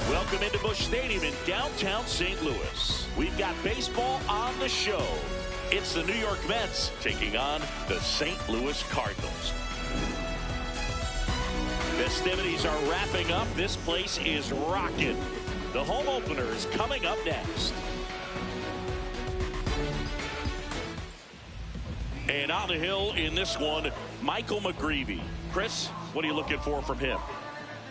Welcome into Busch Stadium in downtown St. Louis. We've got baseball on the show. It's the New York Mets taking on the St. Louis Cardinals. Festivities are wrapping up. This place is rocking. The home opener is coming up next. And on the hill in this one, Michael McGreevy. Chris, what are you looking for from him?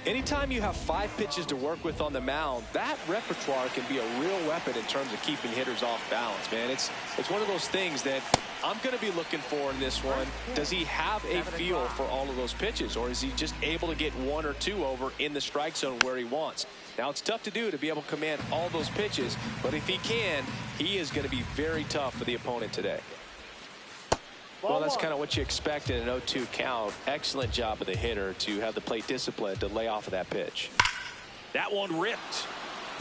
Anytime you have 5 pitches to work with on the mound, that repertoire can be a real weapon in terms of keeping hitters off balance, man. It's one of those things that I'm going to be looking for in this one. Does he have a feel for all of those pitches, or is he just able to get 1 or 2 over in the strike zone where he wants? Now, it's tough to do to be able to command all those pitches, but if he can, he is going to be very tough for the opponent today. Well, that's kind of what you expect in an 0-2 count. Excellent job of the hitter to have the plate discipline to lay off of that pitch. That one ripped,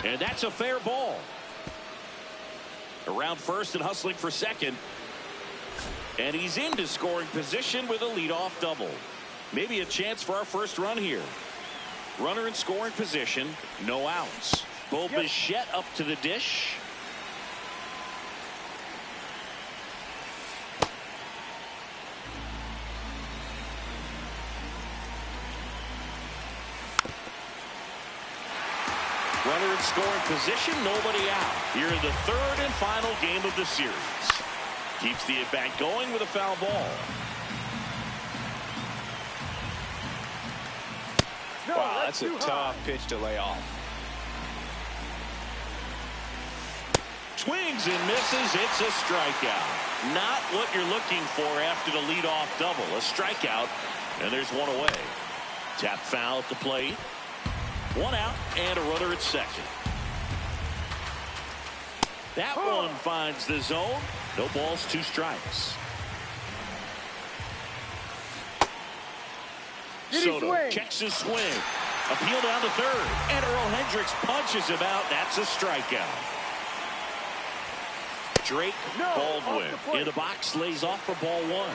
and that's a fair ball. Around first and hustling for second, and he's into scoring position with a leadoff double. Maybe a chance for our first run here. Runner in scoring position, no outs. Bo Bichette up to the dish. Runner in scoring position, nobody out. Here in the third and final game of the series. Keeps the at-bat going with a foul ball. Wow, that's a tough pitch to lay off. Swings and misses. It's a strikeout. Not what you're looking for after the leadoff double. A strikeout, and there's one away. Tap foul at the plate. 1 out and a runner at second. That one finds the zone. No balls, 2 strikes. Soto checks his swing. Appeal down to third. And Earl Hendricks punches him out. That's a strikeout. Drake Baldwin in the box, lays off for ball 1.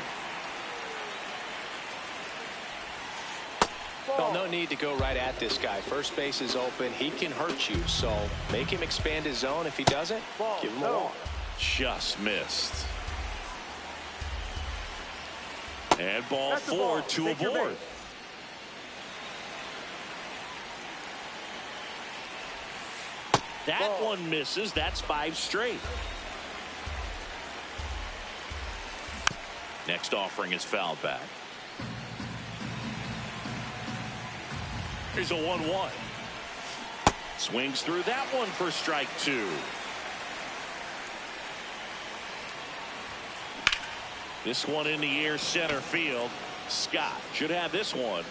Well, no need to go right at this guy. First base is open. He can hurt you, so make him expand his zone. If he doesn't, give him a walk. Just missed. And ball 4, 2 aboard. That one misses. That's 5 straight. Next offering is fouled back. Here's a 1-1. Swings through that one for strike 2. This one in the air, center field. Scott should have this one.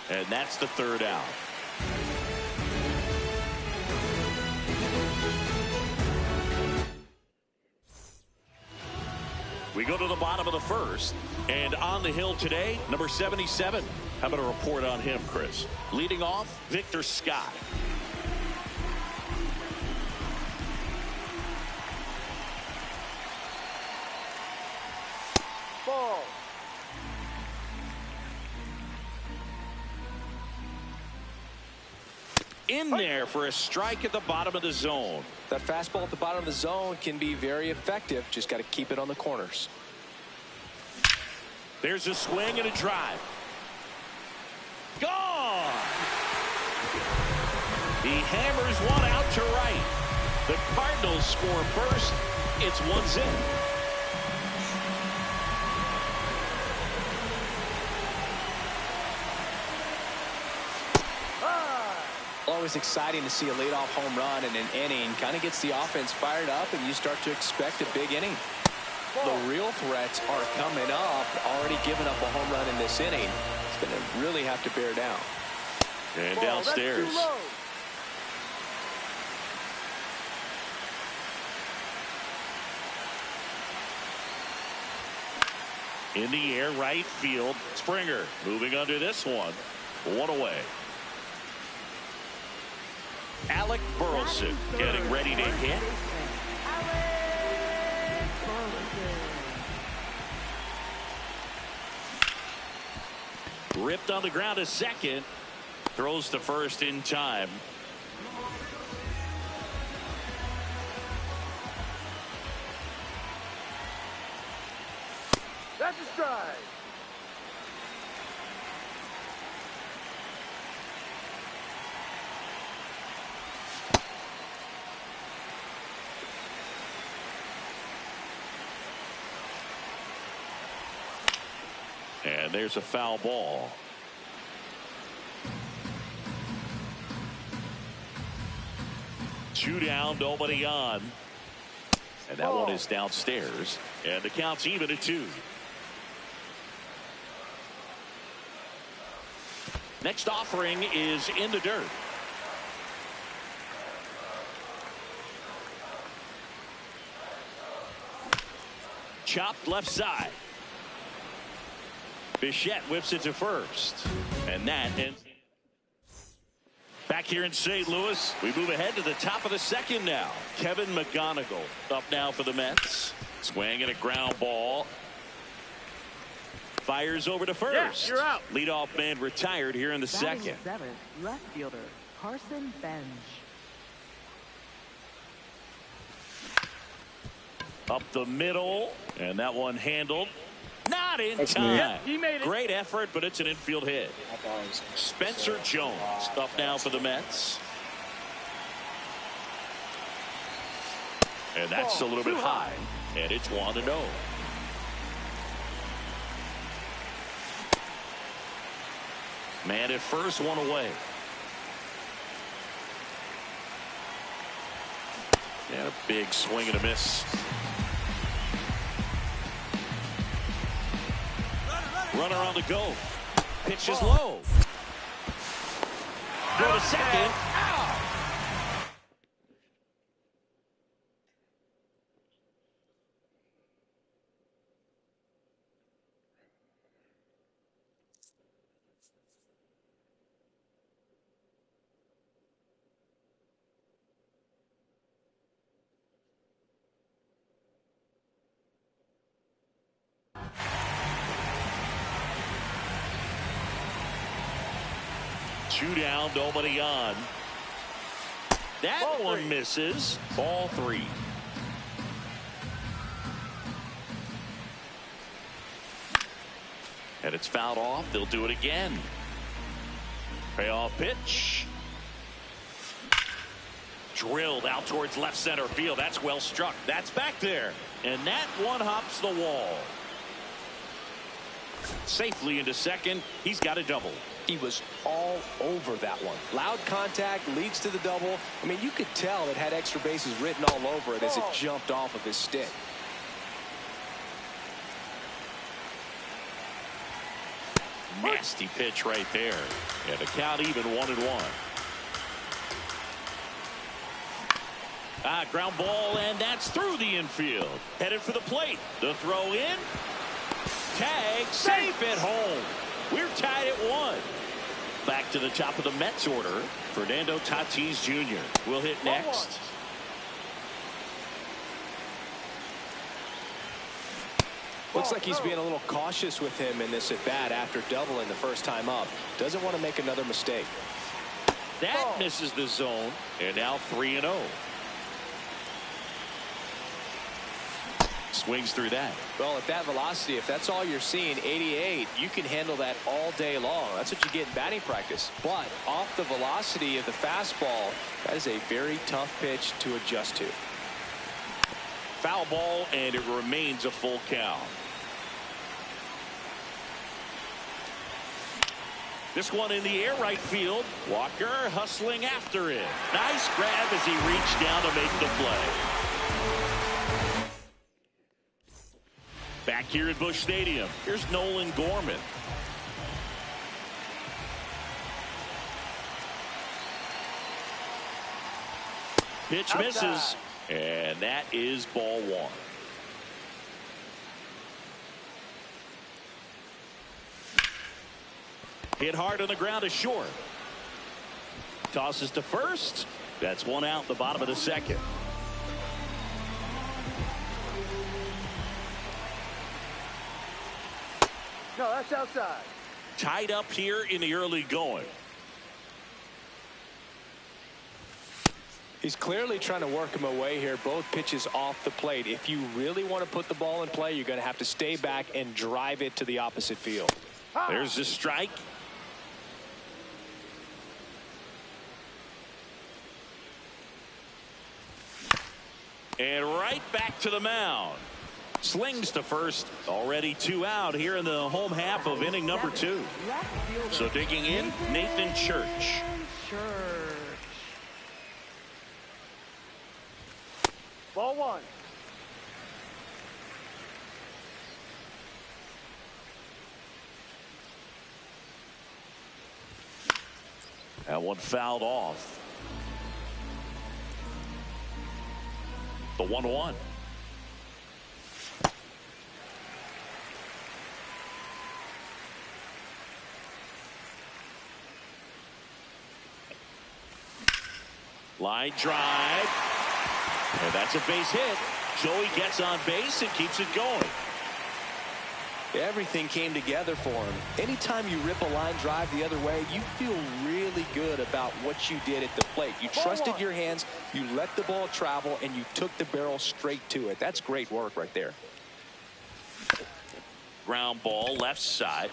And that's the 3rd out. We go to the bottom of the 1st, and on the hill today, number 77. How about a report on him, Chris? Leading off, Victor Scott. Ball. In there for a strike at the bottom of the zone. That fastball at the bottom of the zone can be very effective. Just got to keep it on the corners. There's a swing and a drive. Gone. He hammers one out to right. The Cardinals score first. It's 1-0. Always exciting to see a leadoff home run in an inning. Kind of gets the offense fired up, and you start to expect a big inning. The real threats are coming up. Already giving up a home run in this inning. It's going to really have to bear down. And downstairs. In the air, right field. Springer moving under this one. One away. Alec Burleson getting ready to hit. Ripped on the ground to second. Throws to first in time. That's a strike. And there's a foul ball. Two down, nobody on. And that one is downstairs. And the count's even at 2. Next offering is in the dirt. Chopped left side. Bichette whips it to first. And that ends. Back here in St. Louis, we move ahead to the top of the second now. Kevin McGonigal up now for the Mets. Swinging a ground ball. Fires over to first. Yeah, you're out. Leadoff man retired here in the second. Seventh, left fielder Carson Bench. Up the middle, and that one handled. Not in That's time. Yep, he made it. Great effort, but it's an infield hit. Spencer Jones up now for the Mets. And that's a little bit high. And it's 1-0. Man at first, one away. And a big swing and a miss. Runner on the go. Pitch is low. Go to second. Out. Two down, nobody on. That one misses. Ball 3. And it's fouled off. They'll do it again. Payoff pitch. Drilled out towards left center field. That's well struck. That's back there. And that one hops the wall. Safely into second. He's got a double. He was all over that one. Loud contact leads to the double. I mean, you could tell it had extra bases written all over it as it jumped off of his stick. Nasty pitch right there. And the count even 1-1. Ground ball, and that's through the infield. Headed for the plate. The throw in. Tag, safe at home. We're tied at 1. Back to the top of the Mets order. Fernando Tatis Jr. will hit next. Looks like he's being a little cautious with him in this at bat after doubling the first time up. Doesn't want to make another mistake. That misses the zone, and now 3-0. Swings through that. Well, at that velocity, if that's all you're seeing, 88, you can handle that all day long. That's what you get in batting practice. But off the velocity of the fastball, that is a very tough pitch to adjust to. Foul ball, and it remains a full count. This one in the air right field. Walker hustling after it. Nice grab as he reached down to make the play. Back here at Busch Stadium, here's Nolan Gorman. Pitch misses, and that is ball one. Hit hard on the ground to short. Tosses to first. That's one out, the bottom of the second. No, that's outside. Tied up here in the early going. He's clearly trying to work him away here. Both pitches off the plate. If you really want to put the ball in play, you're going to have to stay back and drive it to the opposite field. There's the strike. And right back to the mound. Slings to first. Already 2 out here in the home half of inning number 2. So digging in, Nathan Church. Ball one. That one fouled off. The 1-1. Line drive. And that's a base hit. Joey gets on base and keeps it going. Everything came together for him. Anytime you rip a line drive the other way, you feel really good about what you did at the plate. You trusted your hands, you let the ball travel, and you took the barrel straight to it. That's great work right there. Ground ball left side.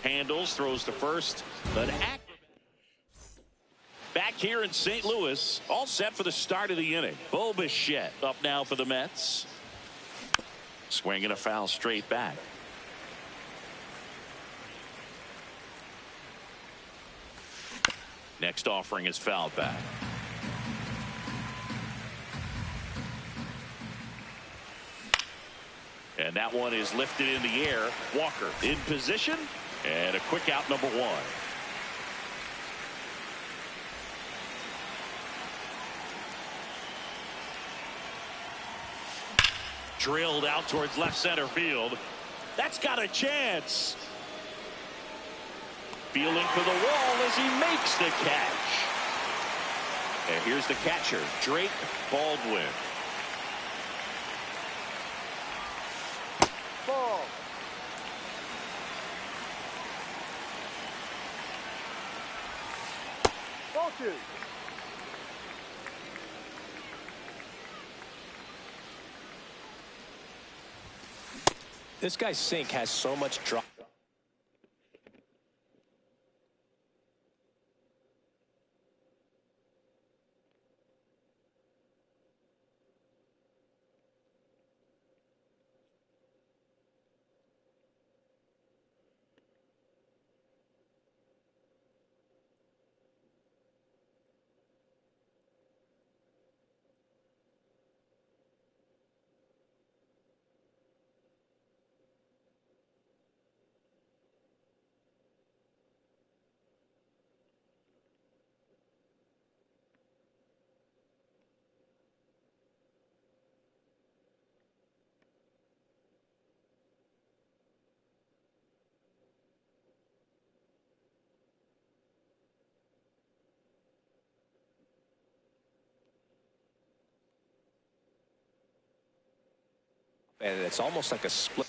Handles, throws to first. But back here in St. Louis, all set for the start of the inning. Bo Bichette up now for the Mets. Swinging a foul straight back. Next offering is fouled back. And that one is lifted in the air. Walker in position. And a quick out, number 1. Drilled out towards left center field. That's got a chance. Feeling for the wall as he makes the catch. And here's the catcher, Drake Baldwin. Ball. Ball 2. This guy's sink has so much drop. And it's almost like a split.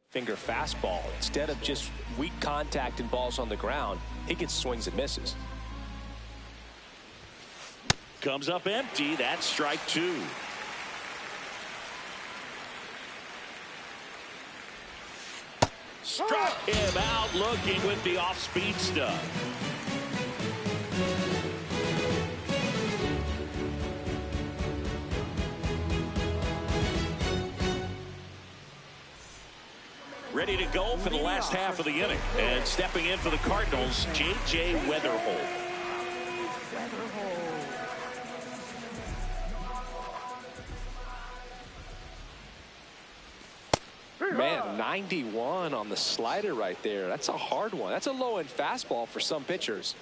Finger fastball. Instead of just weak contact and balls on the ground, he gets swings and misses. Comes up empty. That's strike 2. Struck him out looking with the off-speed stuff. ready to go for the last half of the inning. And stepping in for the Cardinals, J.J. Weatherholt. Man, 91 on the slider right there. That's a hard one. That's a low-end fastball for some pitchers.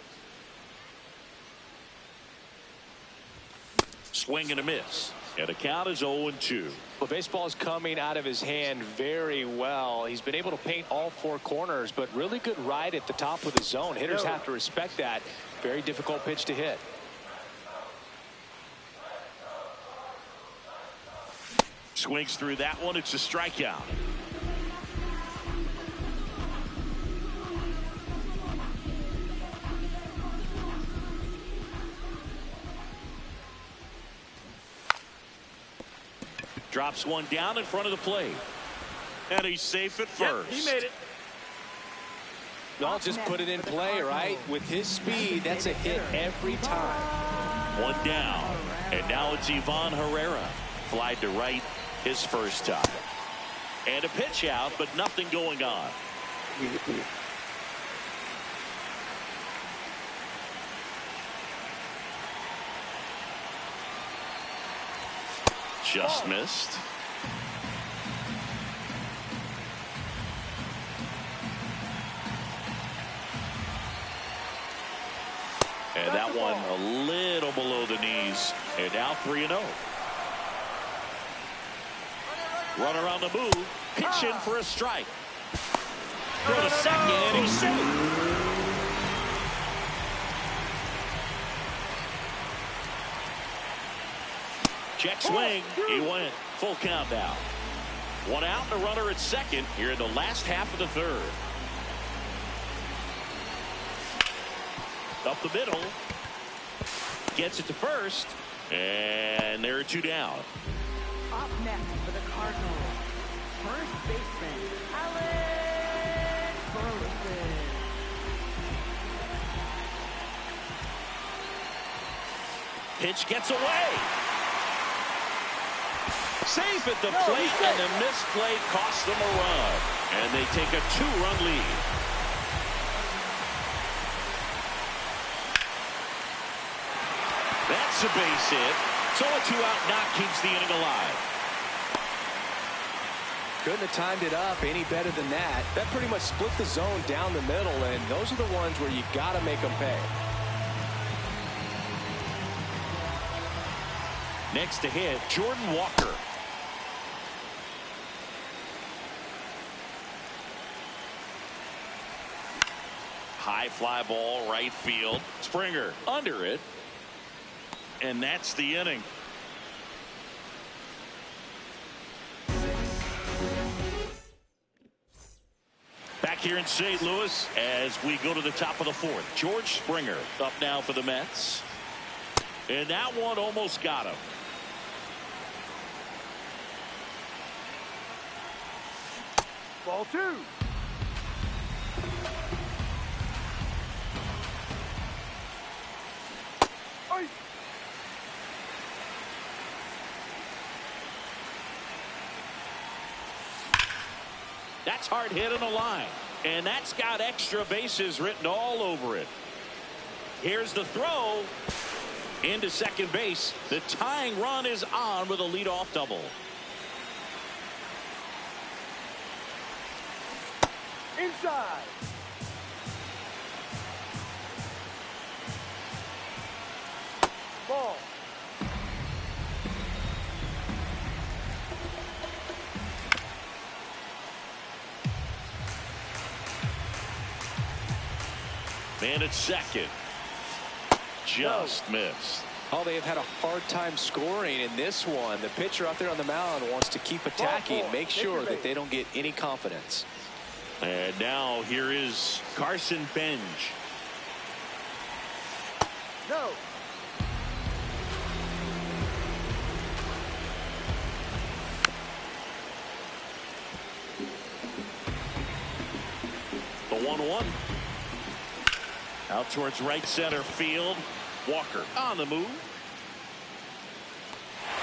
Swing and a miss. And the count is 0-2. Well, baseball is coming out of his hand very well. He's been able to paint all four corners, but really good ride at the top of the zone. Hitters have to respect that. Very difficult pitch to hit. Swings through that one. It's a strikeout. Drops one down in front of the plate. And he's safe at first. Yep, he made it. I'll just put it in play, right? With his speed, that's a hit every time. One down. And now it's Ivan Herrera. Flied to right his first time. And a pitch out, but nothing going on. Just missed. And that one a little below the knees. And now 3-0. Runner on the move. Pitch in for a strike. Throw to second, and he's safe. Check swing. He went. Full count now. One out and a runner at second here in the last half of the third. Up the middle. Gets it to first. And there are two down. Up next for the Cardinals, first baseman, Alex Burleson. Pitch gets away. Safe at the plate, and the misplay costs them a run. And they take a 2-run lead. That's a base hit. So a 2-out knock keeps the inning alive. Couldn't have timed it up any better than that. That pretty much split the zone down the middle, and those are the ones where you got to make them pay. Next to hit, Jordan Walker. High fly ball, right field. Springer under it. And that's the inning. Back here in St. Louis as we go to the top of the fourth. George Springer up now for the Mets. And that one almost got him. Ball two. Oi. That's hard hit on the line. And that's got extra bases written all over it. Here's the throw into second base. The tying run is on with a leadoff double. Inside. Ball. Man at second. Just missed. Oh, they have had a hard time scoring in this one. The pitcher out there on the mound wants to keep attacking, make sure that they don't get any confidence. And now here is Carson Benj. No. The 1-1. Out towards right center field. Walker on the move.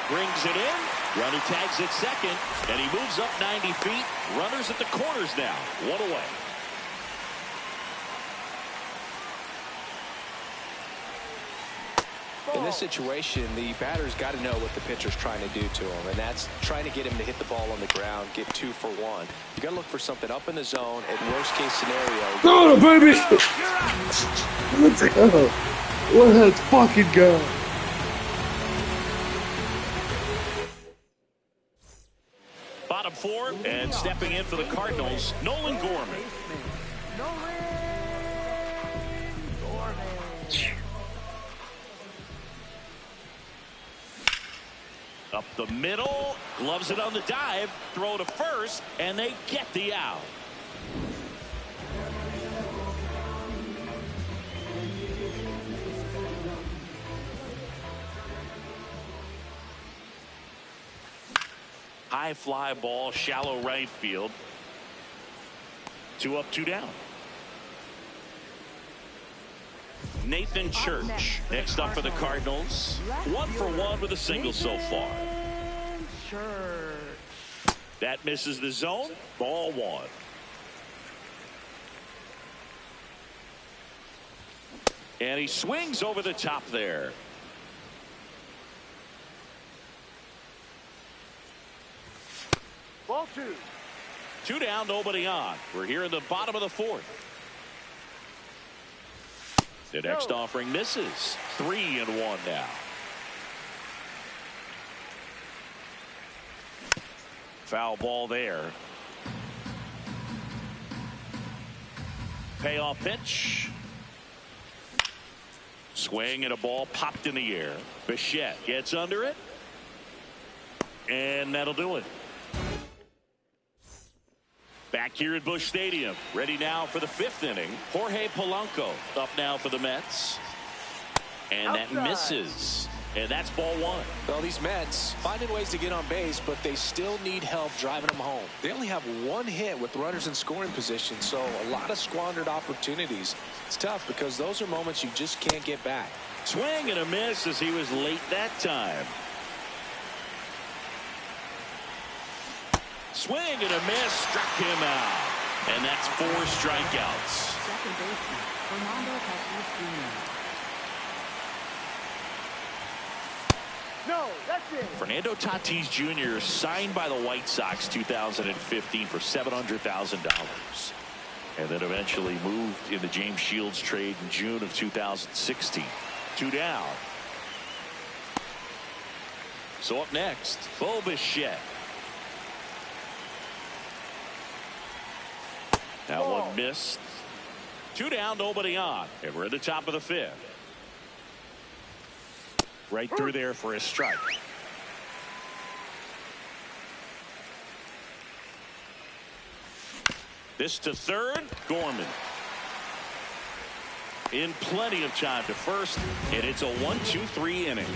Brings it in. Runner tags at second, and he moves up 90 feet. Runners at the corners now. One away. In this situation, the batter's got to know what the pitcher's trying to do to him, and that's trying to get him to hit the ball on the ground, get 2 for 1. You got to look for something up in the zone. At worst case scenario, Go, baby! Let's go. Let's fucking go. Bottom 4, and stepping in for the Cardinals, Nolan Gorman. Up the middle, gloves it on the dive, throw to first, and they get the out. High fly ball, shallow right field. 2 up, 2 down. Nathan Church next up for the Cardinals. 1 for 1 with a single so far. That misses the zone. Ball 1. And he swings over the top there. Ball 2. 2 down, nobody on. We're here in the bottom of the 4th. The next offering misses. 3-1 now. Foul ball there. Payoff pitch. Swing and a ball popped in the air. Bichette gets under it. And that'll do it. Back here at Busch Stadium, ready now for the 5th inning. Jorge Polanco up now for the Mets. And that misses. And that's ball 1. Well, these Mets finding ways to get on base, but they still need help driving them home. They only have 1 hit with runners in scoring position, so a lot of squandered opportunities. It's tough because those are moments you just can't get back. Swing and a miss as he was late that time. Swing and a miss, struck him out. And that's 4 strikeouts. Second baseman, Fernando Tatis Jr. No, that's it. Fernando Tatis Jr. signed by the White Sox 2015 for $700,000. And then eventually moved in the James Shields trade in June of 2016. 2 down. So up next, Bo Bichette. That one missed. 2 down, nobody on. And we're at the top of the 5th. Right through there for a strike. This to third, Gorman. In plenty of time to first, and it's a 1-2-3 inning.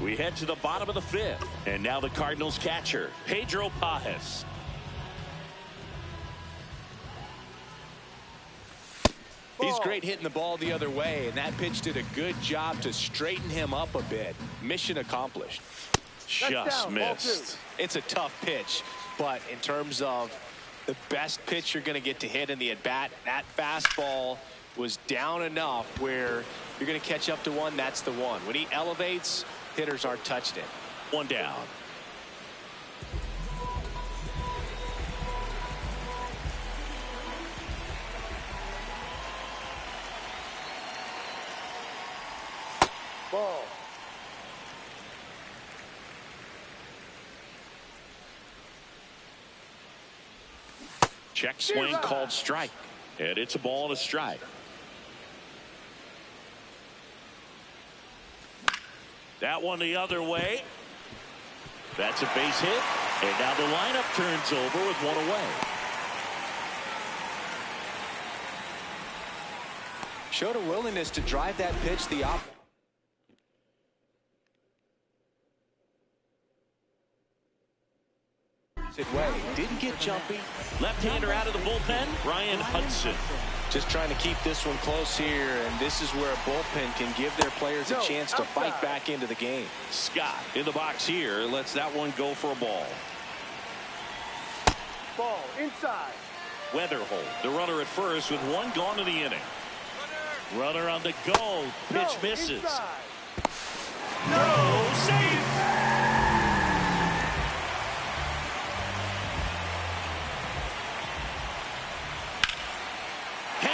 We head to the bottom of the 5th, and now the Cardinals catcher, Pedro Pages. He's great hitting the ball the other way, and that pitch did a good job to straighten him up a bit. Mission accomplished. Just missed. It's a tough pitch, but in terms of the best pitch you're going to get to hit in the at-bat, that fastball was down enough where you're going to catch up to one. That's the one. When he elevates, hitters aren't touching it. 1 down. Ball. Check swing called strike. And it's a ball and a strike. That one the other way. That's a base hit. And now the lineup turns over with 1 away. Showed a willingness to drive that pitch the opposite way. Didn't get jumpy. Left-hander out of the bullpen, Ryan Hudson. Just trying to keep this one close here, and this is where a bullpen can give their players a chance to fight back into the game. Scott in the box here lets that one go for a ball. Ball inside. Weatherholt, the runner at first with one gone in the inning. Runner on the go. Pitch misses. Inside. No, save.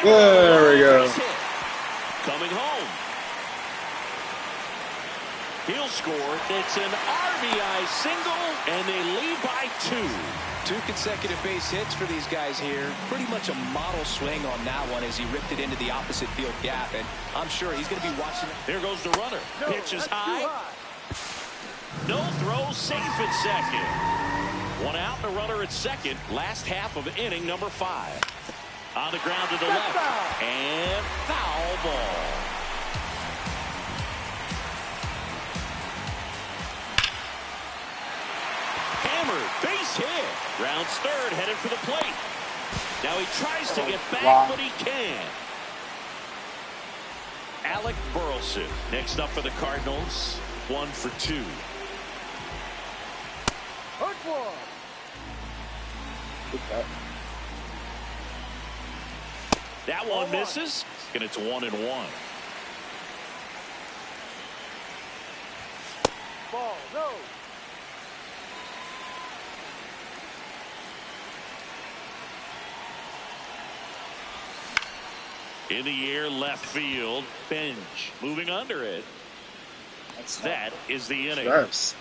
There we go. Coming home. He'll score. It's an RBI single, and they lead by 2. 2 consecutive base hits for these guys here. Pretty much a model swing on that one as he ripped it into the opposite field gap, and I'm sure he's going to be watching. Here goes the runner. No, Pitch is that's too high. No throw, safe at second. One out, the runner at second. Last half of inning number 5. On the ground to the left. Foul. And foul ball. Hammered, base hit. Rounds third, headed for the plate. Now he tries to get back, but he can't. Alec Burleson next up for the Cardinals. 1 for 2. Hook one. That one misses, and it's 1-1. Ball, no. In the air, left field. Bench moving under it. That is the inning. Yes.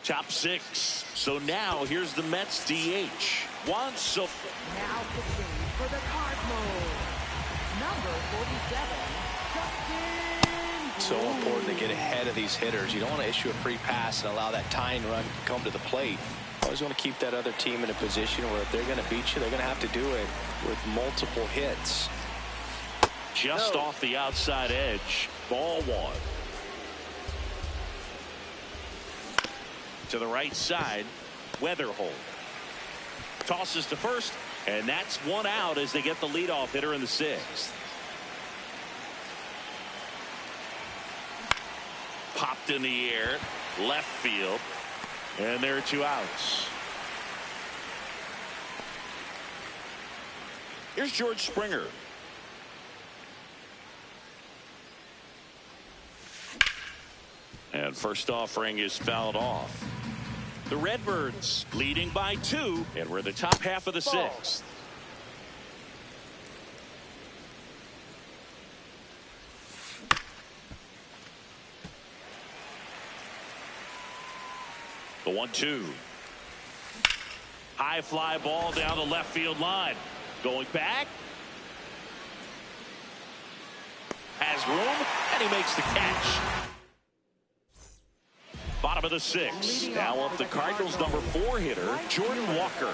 Top 6. So now here's the Mets DH. Juan Soto. Now pitching for the Cardinals, number 47, Justin. So important to get ahead of these hitters. You don't want to issue a free pass and allow that tying run to come to the plate. Always want to keep that other team in a position where if they're going to beat you, they're going to have to do it with multiple hits. Just off the outside edge. Ball 1. To the right side, Weatherholt tosses to first, and that's 1 out as they get the leadoff hitter in the 6th. Popped in the air, left field, and there are 2 outs. Here's George Springer. And first offering is fouled off. The Redbirds leading by 2, and we're the top half of the 6th. The 1-2. High fly ball down the left field line. Going back. Has room, and he makes the catch. Bottom of the 6th. Now up the Cardinals' number 4 hitter, Jordan Walker.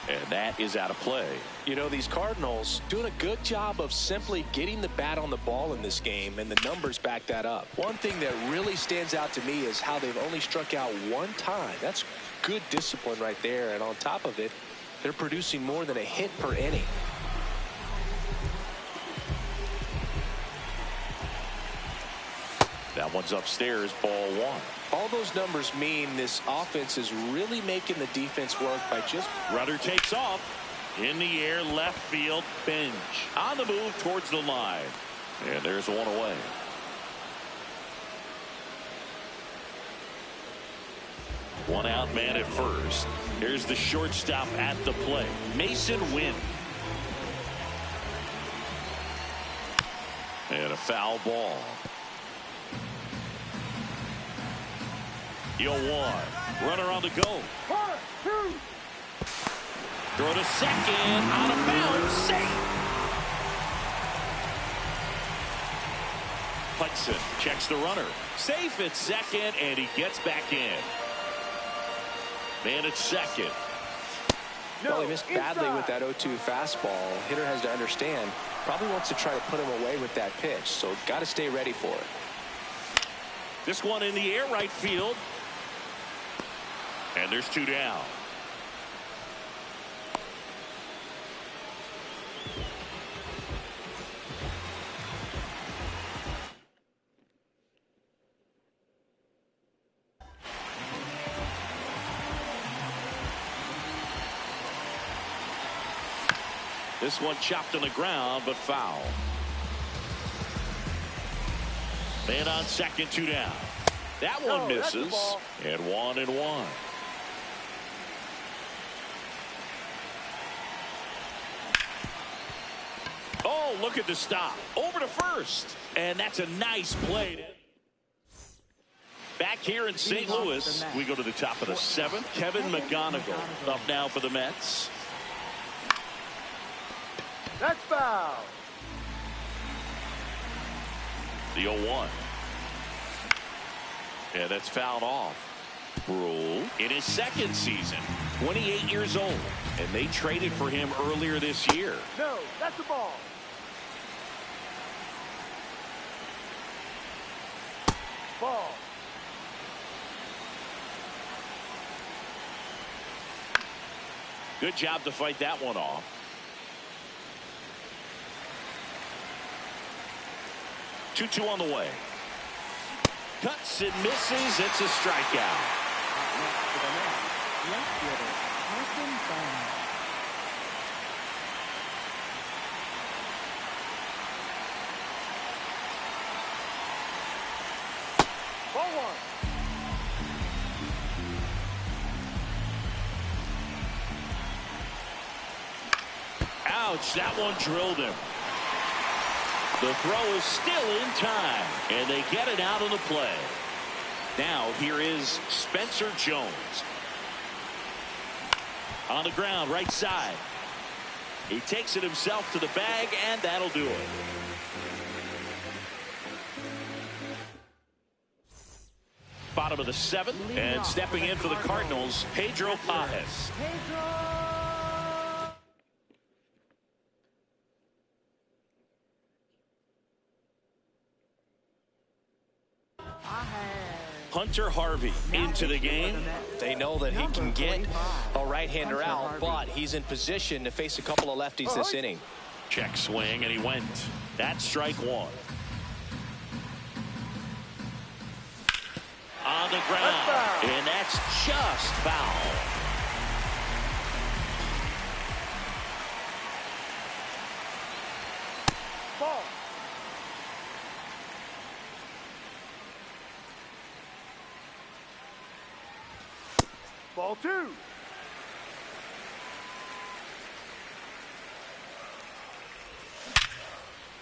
And that is out of play. You know, these Cardinals doing a good job of simply getting the bat on the ball in this game, and the numbers back that up. One thing that really stands out to me is how they've only struck out 1 time. That's good discipline right there, and on top of it, they're producing more than a hit per inning. That one's upstairs, ball 1. All those numbers mean this offense is really making the defense work by just... Runner takes off. In the air, left field, Bench. On the move towards the line. And there's 1 away. One out man at first. Here's the shortstop at the plate, Mason Wynn. And a foul ball. 0-1. Runner on the go. 1, 2. Throw to second. Out of bounds. Safe. Hudson checks the runner. Safe at second, and he gets back in. Man at second. Well, he missed badly with that 0-2 fastball. Hitter has to understand. Probably wants to try to put him away with that pitch, so got to stay ready for it. This one in the air right field. And there's 2 down. This one chopped on the ground, but foul. Man on second, 2 down. That one misses. And 1-1. Oh, look at the stop. Over to first. And that's a nice play. Back here in St. Louis, we go to the top of the 7th. Kevin McGonigal up now for the Mets. That's foul. The 0-1. And that's fouled off. Brule in his 2nd season, 28 years old. And they traded for him earlier this year. No, that's the ball. Ball. Good job to fight that one off. Two on the way. Cuts and misses. It's a strikeout. Next to the net, left fielder Carson Bond. Ball 1. Ouch, that one drilled him. The throw is still in time, and they get it out of the play. Now here is Spencer Jones. On the ground, right side. He takes it himself to the bag, and that'll do it. Bottom of the 7th, and stepping in for the Cardinals, Pedro Pages. Hunter Harvey into the game. They know that he can get a right-hander out, but he's in position to face a couple of lefties this inning. Check swing, and he went. That's strike 1. On the ground, and that's just foul. Ball. Ball 2.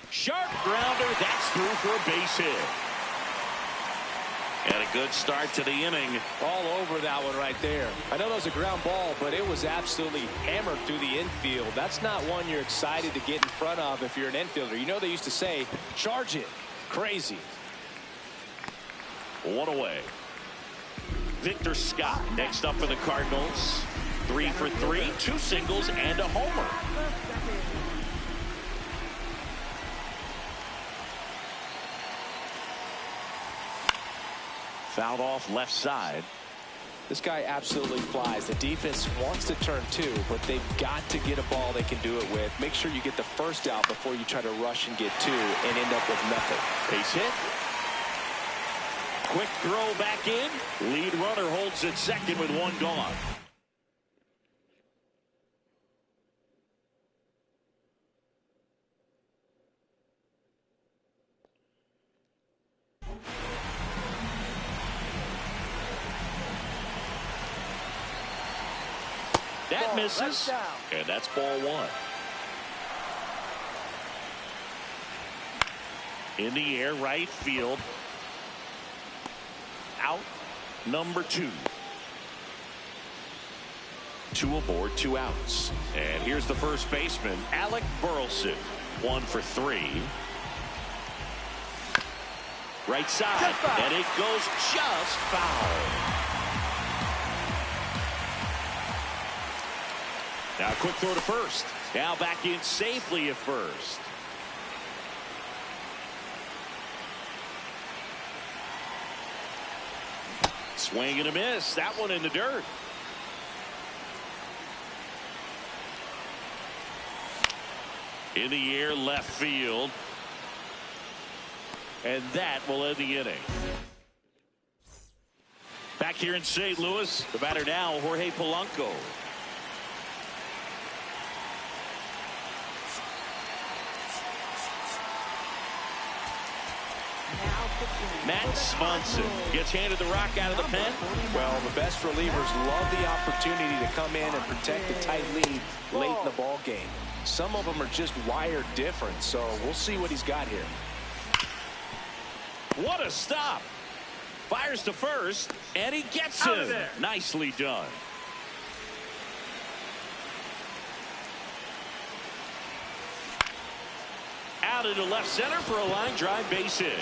Sharp grounder. That's through for a base hit. And a good start to the inning. All over that one right there. I know that was a ground ball, but it was absolutely hammered through the infield. That's not one you're excited to get in front of if you're an infielder. You know they used to say, charge it. Crazy. 1 away. Victor Scott next up for the Cardinals. 3 for 3, 2 singles and a homer. Fouled off left side. This guy absolutely flies. The defense wants to turn 2, but they've got to get a ball they can do it with. Make sure you get the first out before you try to rush and get 2 and end up with nothing. Base hit. Quick throw back in. Lead runner holds at second with 1 gone. That misses, and that's ball 1. In the air, right field. Out, number 2. 2 aboard, 2 outs. And here's the first baseman, Alec Burleson. 1 for 3. Right side, and it goes just foul. Now a quick throw to first. Now back in safely at first. Swing and a miss. That one in the dirt. In the air, left field. And that will end the inning. Back here in St. Louis, the batter now, Jorge Polanco. Matt Swanson gets handed the rock out of the pen. Well, the best relievers love the opportunity to come in and protect a tight lead late in the ball game. Some of them are just wired different, so we'll see what he's got here. What a stop. Fires to first, and he gets it. Nicely done. Out into left center for a line drive base hit.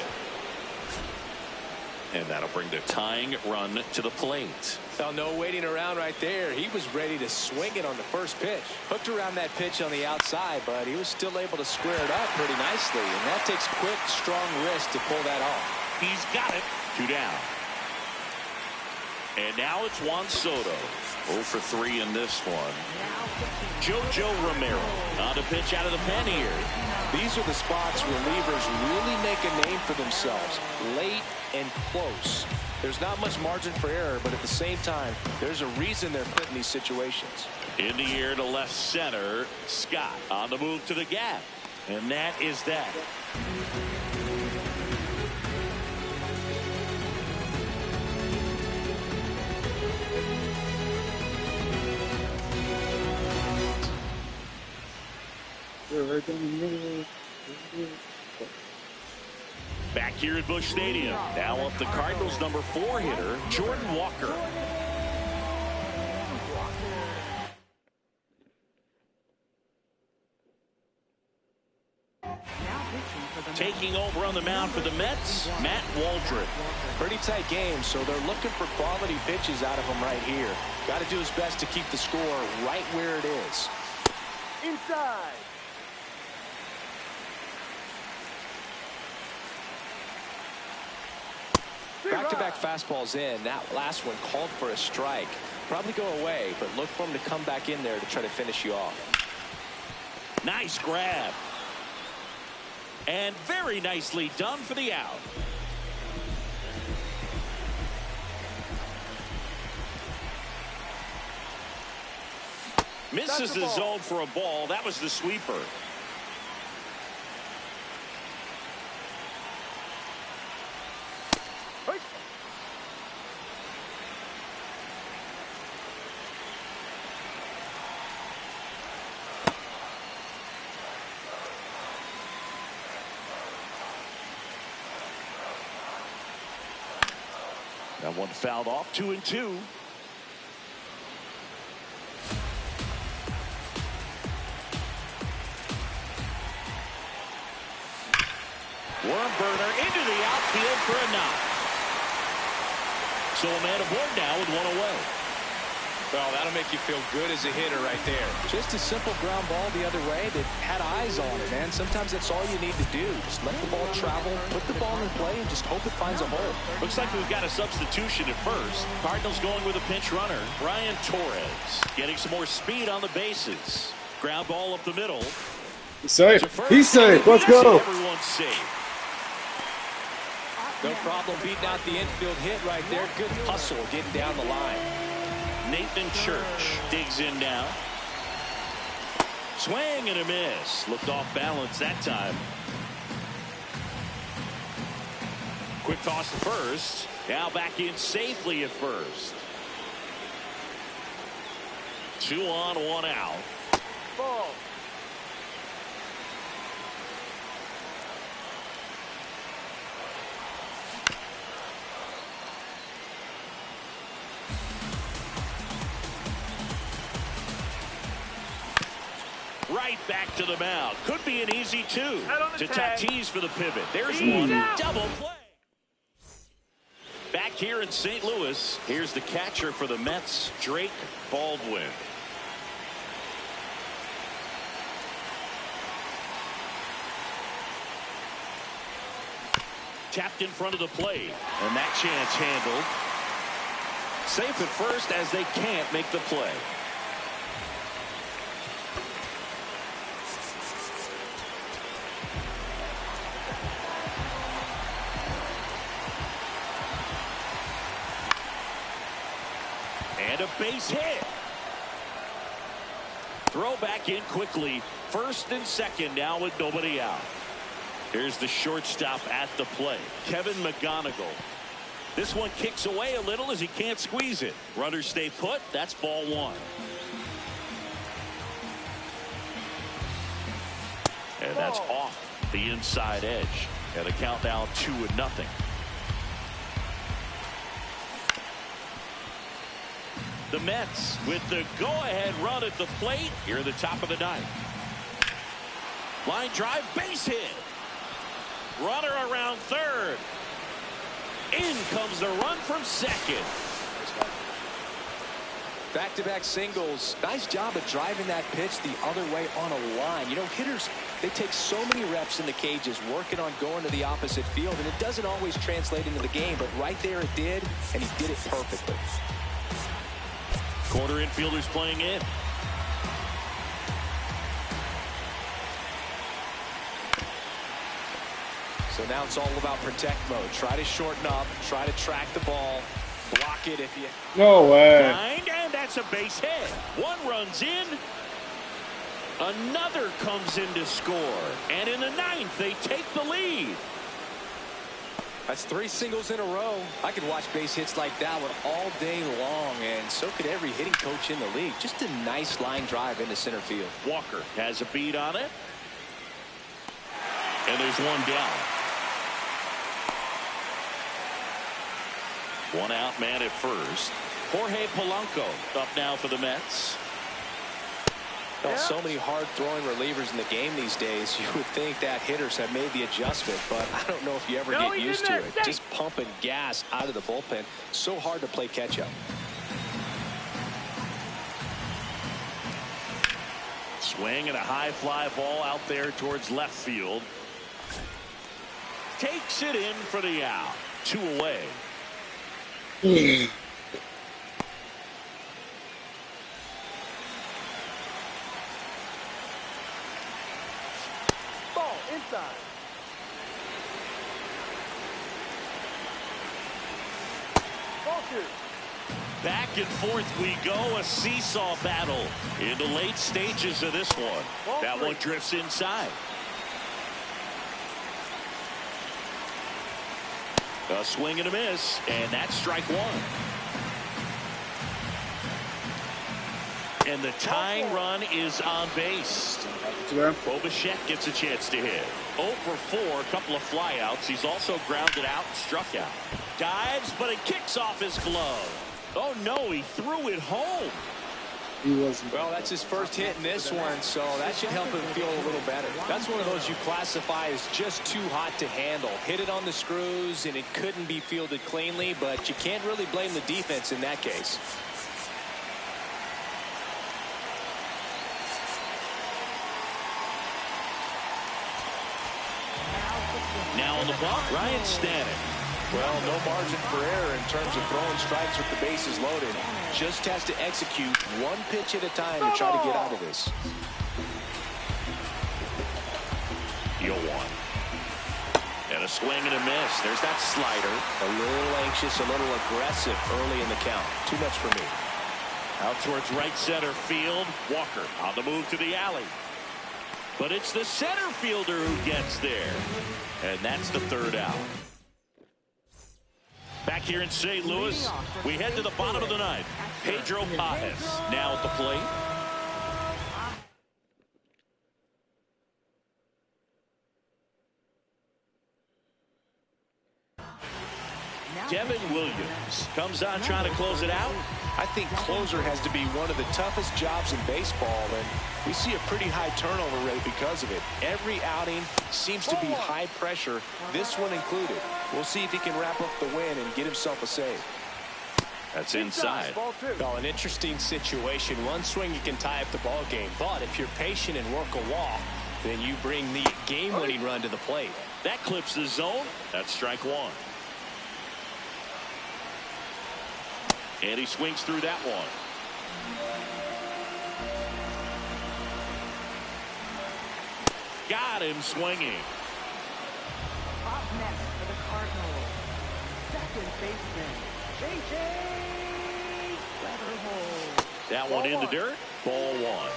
And that'll bring the tying run to the plate. Well, no waiting around right there. He was ready to swing it on the first pitch. Hooked around that pitch on the outside, but he was still able to square it up pretty nicely. And that takes quick, strong wrist to pull that off. He's got it. 2 down. And now it's Juan Soto. 0 for 3 in this one. Jojo Romero on a pitch out of the pen here. These are the spots relievers really make a name for themselves. Late and close. There's not much margin for error, but at the same time, there's a reason they're put in these situations. In the air to left center. Scott on the move to the gap. And that is that. Back here at Busch Stadium. Now up the Cardinals' number 4 hitter, Jordan Walker. Taking over on the mound for the Mets, Matt Waldron. Pretty tight game, so they're looking for quality pitches out of him right here. Got to do his best to keep the score right where it is. Inside. Back-to-back fastballs in. That last one called for a strike. Probably go away, but look for him to come back in there to try to finish you off. Nice grab. And very nicely done for the out. Misses the zone for a ball. That was the sweeper. That one fouled off. 2-2. Worm burner into the outfield for a knock. So a man aboard now with 1 away. Well, that'll make you feel good as a hitter right there. Just a simple ground ball the other way that had eyes on it, man. Sometimes that's all you need to do. Just let the ball travel, put the ball in play, and just hope it finds a hole. Looks like we've got a substitution at first. Cardinals going with a pinch runner. Brian Torres getting some more speed on the bases. Ground ball up the middle. He's safe. He's safe. Let's go. Everyone's safe. No problem beating out the infield hit right there. Good hustle getting down the line. Nathan Church digs in now. Swing and a miss. Looked off balance that time. Quick toss to first. Now back in safely at first. 2 on, 1 out. Ball. Right back to the mound. Could be an easy 2 to tag. Tatis for the pivot. There's Easy. one. Double play. Back here in St. Louis, here's the catcher for the Mets, Drake Baldwin. Tapped in front of the plate, and that chance handled. Safe at first as they can't make the play. And a base hit. Throw back in quickly. First and second now with nobody out. Here's the shortstop at the plate, Kevin McGonigal. This one kicks away a little as he can't squeeze it. Runners stay put. That's ball one. And that's off the inside edge. And the count now 2-0. The Mets with the go-ahead run at the plate here at the top of the ninth. Line drive, base hit. Runner around third. In comes the run from second. Back-to-back singles. Nice job of driving that pitch the other way on a line. You know, hitters, they take so many reps in the cages working on going to the opposite field, and it doesn't always translate into the game, but right there it did, and he did it perfectly. Quarter infielders playing in. So now it's all about protect mode. Try to shorten up, try to track the ball, block it if you... No way. And that's a base hit. One runs in. Another comes in to score. And in the ninth, they take the lead. That's 3 singles in a row. I could watch base hits like that one all day long, and so could every hitting coach in the league. Just a nice line drive into center field. Walker has a beat on it. And there's one down. One out man at first. Jorge Polanco up now for the Mets. Well, so many hard-throwing relievers in the game these days. You would think that hitters have made the adjustment, but I don't know if you ever get used to it. Just pumping gas out of the bullpen. So hard to play catch-up. Swing and a high fly ball out there towards left field. Takes it in for the out. 2 away. Ball inside. Ball 2. Back and forth we go. A seesaw battle in the late stages of this one. That one drifts inside. A swing and a miss, and that's strike one. And the tying run is on base. Bo Bichette gets a chance to hit. 0 for 4, a couple of flyouts. He's also grounded out and struck out. Dives, but it kicks off his glove. Oh no, he threw it home. Well, that's his first hit in this one, so that should help him feel a little better. That's one of those you classify as just too hot to handle. Hit it on the screws, and it couldn't be fielded cleanly, but you can't really blame the defense in that case. Now on the bump, Ryan Stanek. Well, no margin for error in terms of throwing strikes with the bases loaded. Just has to execute one pitch at a time to try to get out of this. 0-1. And a swing and a miss. There's that slider. A little anxious, a little aggressive early in the count. Too much for me. Out towards right center field. Walker on the move to the alley. But it's the center fielder who gets there. And that's the third out. Back here in St. Louis, we head to the bottom of the ninth. Pedro Pages now at the plate. Devin Williams comes on trying to close it out. I think closer has to be one of the toughest jobs in baseball, and we see a pretty high turnover rate because of it. Every outing seems to be high pressure, this one included. We'll see if he can wrap up the win and get himself a save. That's inside. Well, an interesting situation. One swing you can tie up the ball game, but if you're patient and work a walk, then you bring the game-winning run to the plate. That clips the zone. That's strike one. And he swings through that one. Got him swinging. Up next for the Cardinals, second baseman, J.J. Weatherhold. That one in the dirt. Ball one.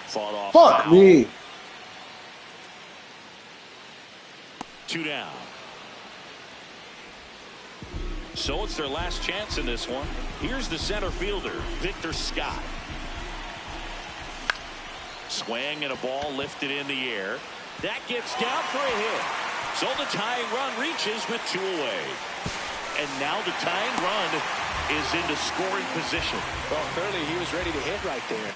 Fought off. Fuck foul. me. 2 down. So it's their last chance in this one. Here's the center fielder, Victor Scott. Swing and a ball lifted in the air. That gets down for a hit. So the tying run reaches with 2 away. And now the tying run is into scoring position. Well, clearly he was ready to hit right there.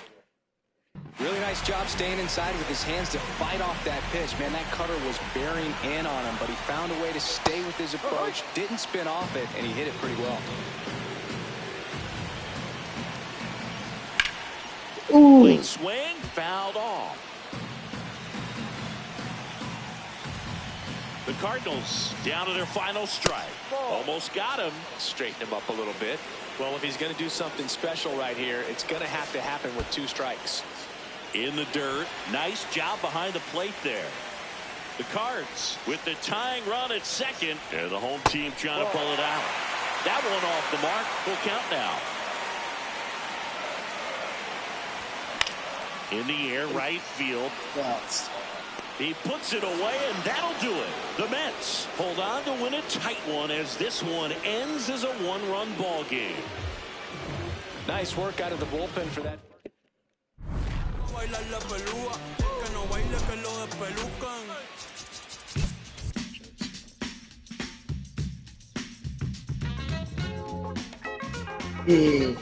Really nice job staying inside with his hands to fight off that pitch. Man, that cutter was bearing in on him, but he found a way to stay with his approach, didn't spin off it, and he hit it pretty well. Ooh. Late swing, fouled off. The Cardinals down to their final strike. Almost got him. Straighten him up a little bit. Well, if he's going to do something special right here, it's going to have to happen with 2 strikes. In the dirt. Nice job behind the plate there. The Cards with the tying run at second. And the home team trying to pull it out. That one off the mark. Full count now. In the air, right field. He puts it away, and that'll do it. The Mets hold on to win a tight one as this one ends as a 1-run ball game. Nice work out of the bullpen for that. Crazy.